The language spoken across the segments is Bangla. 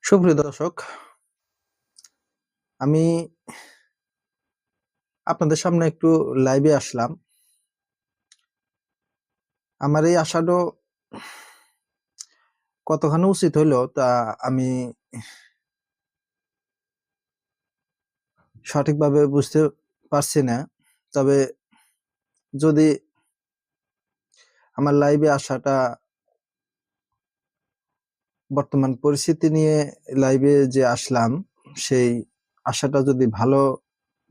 সুপ্রিয় দর্শক, আমি আপনাদের সামনে একটু লাইভে আসলাম। আমার এই আসাটাও কতখানি উচিত হইলো তা আমি সঠিকভাবে বুঝতে পারছি না। তবে যদি আমার লাইভে আসাটা বর্তমান পরিস্থিতি নিয়ে লাইভে যে আসলাম, সেই আশাটা যদি ভালো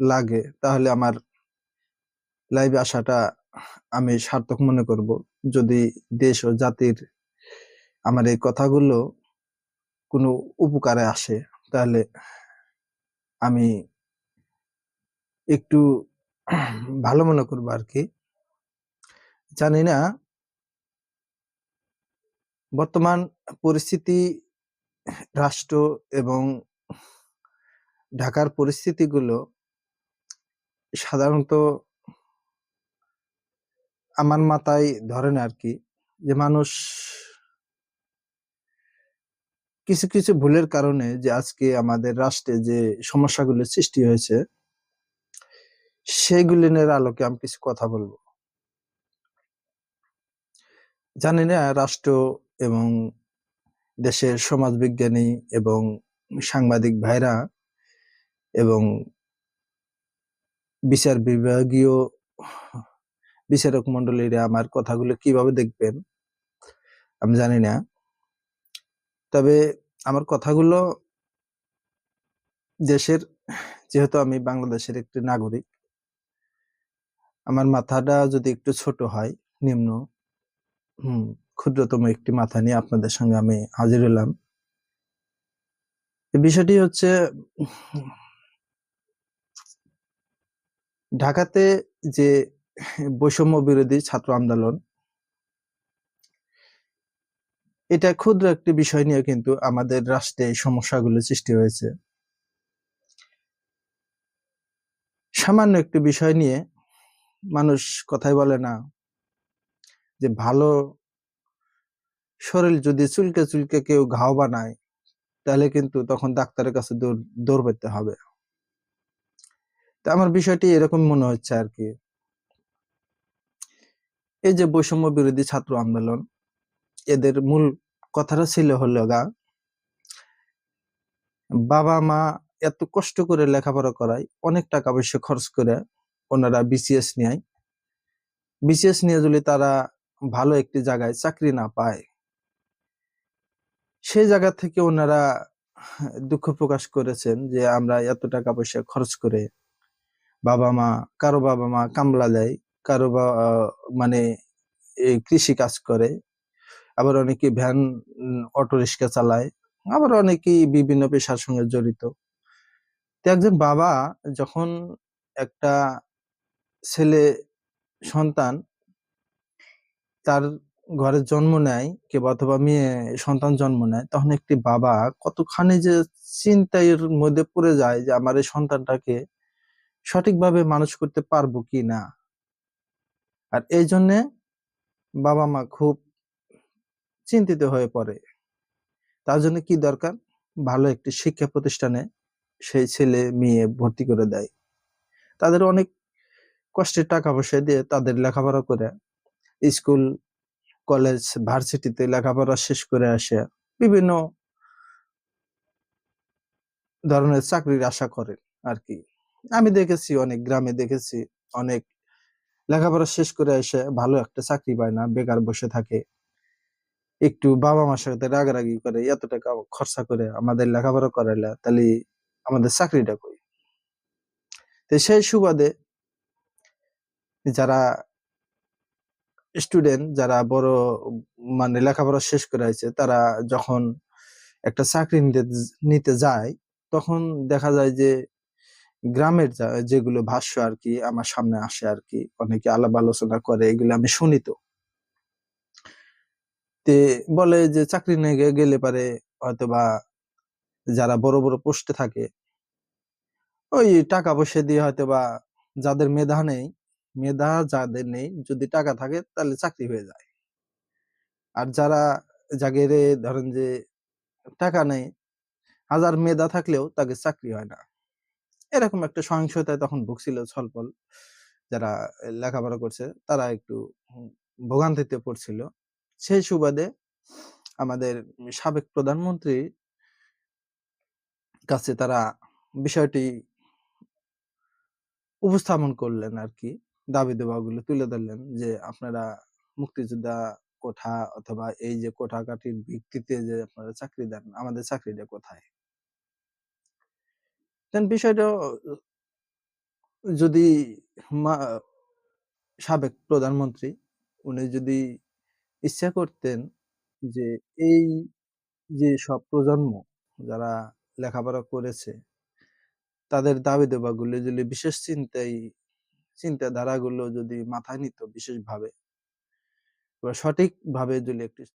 লাগে তাহলে আমার লাইভে আসাটা আমি সার্থক মনে করব। যদি দেশ ও জাতির আমার এই কথাগুলো কোনো উপকারে আসে তাহলে আমি একটু ভালো মনে করবো আরকি। জানি না বর্তমান পরিস্থিতি, রাষ্ট্র এবং ঢাকার পরিস্থিতিগুলো সাধারণত আমার মাথায় ধরে না আরকি। যে মানুষ কিছু ভুলের কারণে যে আজকে আমাদের রাষ্ট্রে যে সমস্যাগুলো সৃষ্টি হয়েছে, সেগুলি নিয়ে আলোকে আমি কিছু কথা বলব। জানি না রাষ্ট্র এবং দেশের সমাজবিজ্ঞানী এবং সাংবাদিক ভাইরা এবং বিচার বিভাগীয় বিচারক মন্ডলীরা আমার কথাগুলো কিভাবে দেখবেন আমি জানি না। তবে আমার কথাগুলো দেশের, যেহেতু আমি বাংলাদেশের একটি নাগরিক, আমার মাথাটা যদি একটু ছোট হয়, নিম্ন হুম ক্ষুদ্রতম একটি মাথা নিয়ে আপনাদের সঙ্গে আমি হাজির হলাম। বিষয়টি হচ্ছে ঢাকাতে যে বৈষম্য বিরোধী ছাত্র আন্দোলন, এটা ক্ষুদ্র একটি বিষয় নিয়ে কিন্তু আমাদের রাষ্ট্রে এই সমস্যাগুলো সৃষ্টি হয়েছে। সামান্য একটি বিষয় নিয়ে মানুষ কথাই বলে না যে ভালো শরীর যদি চুলকে কেউ ঘাও বানায় তাহলে কিন্তু তখন ডাক্তারের কাছে দৌড় পেতে হবে। তো আমার বিষয়টি এরকম মনে হচ্ছে আর কি। এই যে বৈষম্য বিরোধী ছাত্র আন্দোলন, এদের মূল কথাটা ছিল হলো বাবা মা এত কষ্ট করে লেখাপড়া করায়, অনেক টাকা পয়সা খরচ করে ওনারা বিসিএস নেয়। বিসিএস নিয়ে যদি তারা ভালো একটি জায়গায় চাকরি না পায়, সেই জায়গা থেকে ওনারা দুঃখ প্রকাশ করেছেন যে আমরা এত টাকা পয়সা খরচ করে কারো বাবা মা কামলা দেয়, কারো মানে এই কৃষি কাজ করে, আবার অনেকে ভ্যান অটো রিক্সা চালায়, আবার অনেকেই বিভিন্ন পেশার সঙ্গে জড়িত। তো একজন বাবা যখন একটা ছেলে সন্তান তার ঘরে জন্ম নেয় কিংবা অথবা মেয়ে সন্তান জন্ম নেয়, তখন একটি বাবা কতখানি যে চিন্তার মধ্যে পড়ে যায় যে আমার এই সন্তানটাকে সঠিকভাবে মানুষ করতে পারবো কি না। আর এই জন্যে বাবা মা খুব চিন্তিত হয়ে পড়ে। তার জন্য কি দরকার? ভালো একটি শিক্ষা প্রতিষ্ঠানে সেই ছেলে মেয়ে ভর্তি করে দেয়। তাদের অনেক কষ্টের টাকা পয়সা দিয়ে তাদের লেখাপড়া করে স্কুল, কলেজ, ভার্সিটিতে লেখাপড়া শেষ করে আসে বিভিন্ন ধরনের চাকরির আশা করেন আরকি। আমি দেখেছি, অনেক গ্রামে দেখেছি, অনেক লেখাপড়া শেষ করে এসে ভালো একটা চাকরি পায় না, বেকার বসে থাকে। একটু বাবা-মার সাথে রাগারাগি করে, এত টাকা খরচা করে আমাদের লেখাপড়া করাইলা, তাহলে আমাদের চাকরিটা কই? তো সেই সুবাদে যারা স্টুডেন্ট, যারা বড় মানে লেখাপড়া শেষ করে আইছে, তারা যখন একটা চাকরি নিতে যায়, তখন দেখা যায় যে গ্রামের যেগুলো ভাষ্য আরকি আমার সামনে আসে আরকি। অনেকে আলাপ আলোচনা করে, এগুলো আমি শুনি তো। তে বলে যে চাকরি নিয়ে গেলে পারে হয়তোবা যারা বড় পোস্টে থাকে, ওই টাকা পয়সা দিয়ে হয়তোবা যাদের মেধা যাদের নেই, যদি টাকা থাকে তাহলে চাকরি হয়ে যায়। আর যারা জাগেরে ধরেন যে টাকা নেই, হাজার মেধা থাকলেও তাকে চাকরি হয় না। এরকম একটা সহিংসতায় তখন ভুগছিল ছলপল। যারা লেখাপড়া করছে তারা একটু হুম ভোগান্তিতে পড়ছিল। সেই সুবাদে আমাদের সাবেক প্রধানমন্ত্রীর কাছে তারা বিষয়টি উপস্থাপন করলেন আরকি। দাবি-দাওয়াগুলো তুলে ধরলেন যে, "আপনারা মুক্তিযোদ্ধা কোঠা অথবা এই যে কোঠাকাঠির ভিত্তিতে যে আপনারা চাকরি দেন, আমাদের চাকরিটা কোথায়?" দেন বিষয়টা যদি মা সাবেক প্রধানমন্ত্রী উনি যদি ইচ্ছা করতেন যে এই যে সব প্রজন্ম যারা লেখাপড়া করেছে, তাদের দাবি-দাওয়াগুলো যদি বিশেষ চিন্তাধারাগুলো যদি মাথায় নিত বিশেষভাবে বা সঠিকভাবে যদি একটি